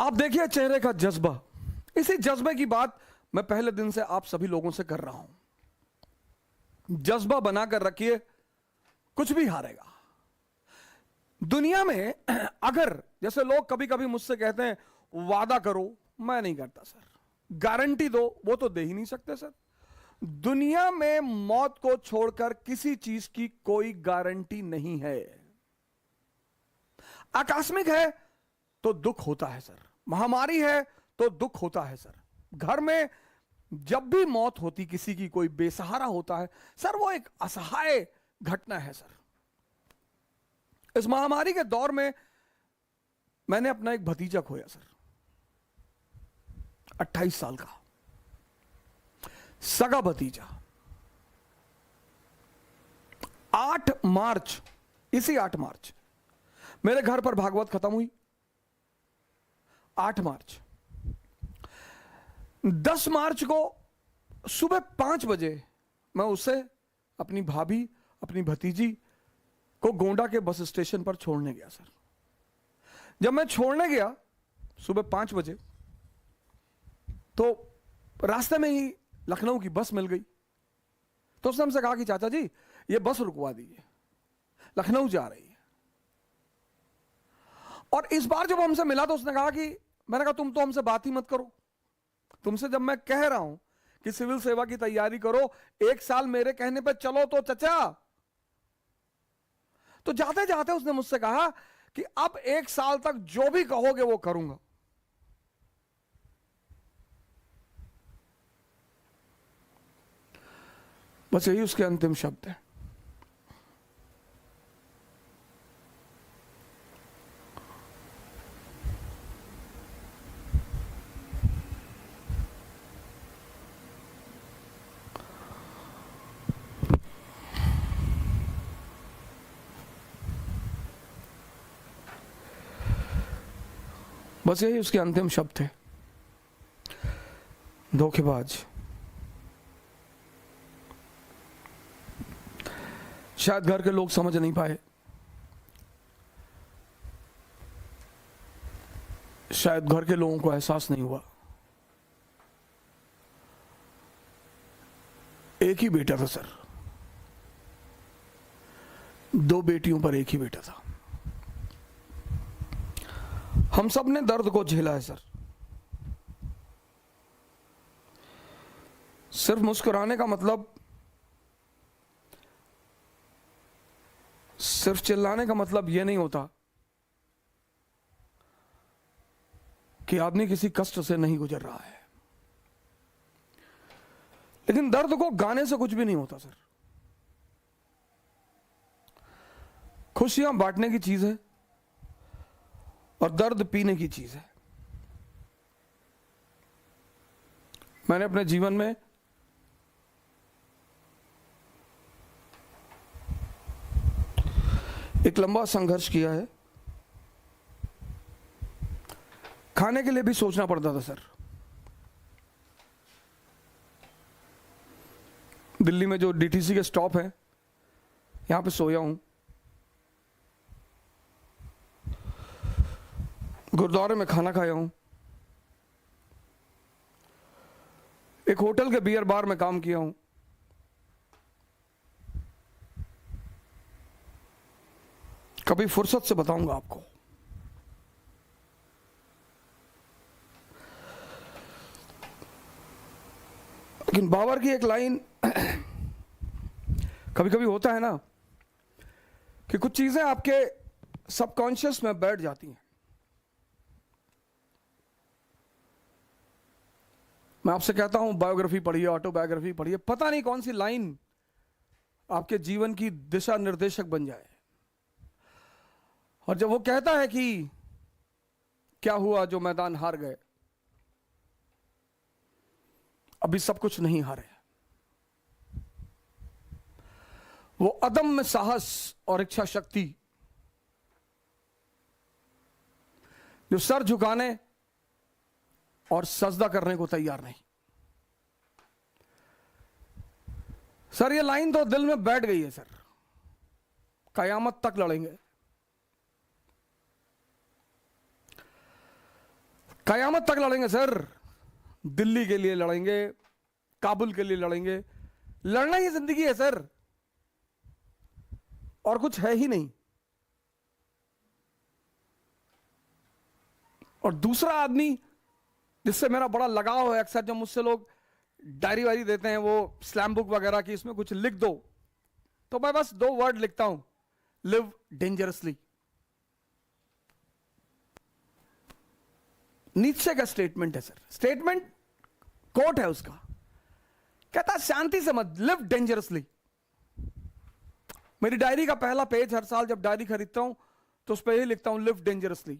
आप देखिए चेहरे का जज्बा, इसी जज्बे की बात मैं पहले दिन से आप सभी लोगों से कर रहा हूं। जज्बा बनाकर रखिए, कुछ भी हारेगा दुनिया में। अगर जैसे लोग कभी कभी मुझसे कहते हैं वादा करो, मैं नहीं करता सर। गारंटी दो, वो तो दे ही नहीं सकते सर। दुनिया में मौत को छोड़कर किसी चीज की कोई गारंटी नहीं है। आकस्मिक है तो दुख होता है सर, महामारी है तो दुख होता है सर, घर में जब भी मौत होती किसी की, कोई बेसहारा होता है सर, वो एक असहाय घटना है सर। इस महामारी के दौर में मैंने अपना एक भतीजा खोया सर, 28 साल का सगा भतीजा। 8 मार्च, इसी 8 मार्च मेरे घर पर भागवत खत्म हुई। 8 मार्च, 10 मार्च को सुबह 5 बजे मैं उसे, अपनी भाभी, अपनी भतीजी को गोंडा के बस स्टेशन पर छोड़ने गया सर। जब मैं छोड़ने गया सुबह 5 बजे, तो रास्ते में ही लखनऊ की बस मिल गई। तो उसने हमसे कहा कि चाचा जी ये बस रुकवा दीजिए, लखनऊ जा रही है। और इस बार जब हमसे मिला तो उसने कहा कि, मैंने कहा तुम तो हमसे बात ही मत करो, तुमसे जब मैं कह रहा हूं कि सिविल सेवा की तैयारी करो, 1 साल मेरे कहने पर चलो तो चचा। तो जाते जाते उसने मुझसे कहा कि अब 1 साल तक जो भी कहोगे वो करूंगा। बस यही उसके अंतिम शब्द है। बस यही उसके अंतिम शब्द थे। धोखेबाज। शायद घर के लोग समझ नहीं पाए, शायद घर के लोगों को एहसास नहीं हुआ। एक ही बेटा था सर, 2 बेटियों पर एक ही बेटा था। हम सब ने दर्द को झेला है सर। सिर्फ मुस्कुराने का मतलब, सिर्फ चिल्लाने का मतलब यह नहीं होता कि आदमी किसी कष्ट से नहीं गुजर रहा है। लेकिन दर्द को गाने से कुछ भी नहीं होता सर। खुशियां बांटने की चीज है और दर्द पीने की चीज है। मैंने अपने जीवन में एक लंबा संघर्ष किया है। खाने के लिए भी सोचना पड़ता था सर। दिल्ली में जो डीटीसी के स्टॉप है, यहां पे सोया हूं। गुरुद्वारे में खाना खाया हूं। एक होटल के बियर बार में काम किया हूं। कभी फुर्सत से बताऊंगा आपको। लेकिन बाबर की एक लाइन, कभी कभी होता है ना कि कुछ चीजें आपके सबकॉन्शियस में बैठ जाती हैं। मैं आपसे कहता हूं बायोग्राफी पढ़िए, ऑटोबायोग्राफी पढ़िए, पता नहीं कौन सी लाइन आपके जीवन की दिशा निर्देशक बन जाए। और जब वो कहता है कि क्या हुआ जो मैदान हार गए, अभी सब कुछ नहीं हारे। वो अदम्य साहस और इच्छा शक्ति जो सर झुकाने और सजदा करने को तैयार नहीं। सर ये लाइन तो दिल में बैठ गई है सर, कयामत तक लड़ेंगे। कयामत तक लड़ेंगे सर, दिल्ली के लिए लड़ेंगे, काबुल के लिए लड़ेंगे, लड़ना ही जिंदगी है सर, और कुछ है ही नहीं। और दूसरा आदमी जिससे मेरा बड़ा लगाव है, अक्सर जब मुझसे लोग डायरी वायरी देते हैं, वो स्लैम बुक वगैरह की, इसमें कुछ लिख दो, तो मैं बस 2 वर्ड लिखता हूं, लिव डेंजरसली। नीचे का स्टेटमेंट है सर, स्टेटमेंट कोट है उसका, कहता शांति से मत, लिव डेंजरसली। मेरी डायरी का पहला पेज, हर साल जब डायरी खरीदता हूं तो उस पर यही लिखता हूं, लिव डेंजरसली।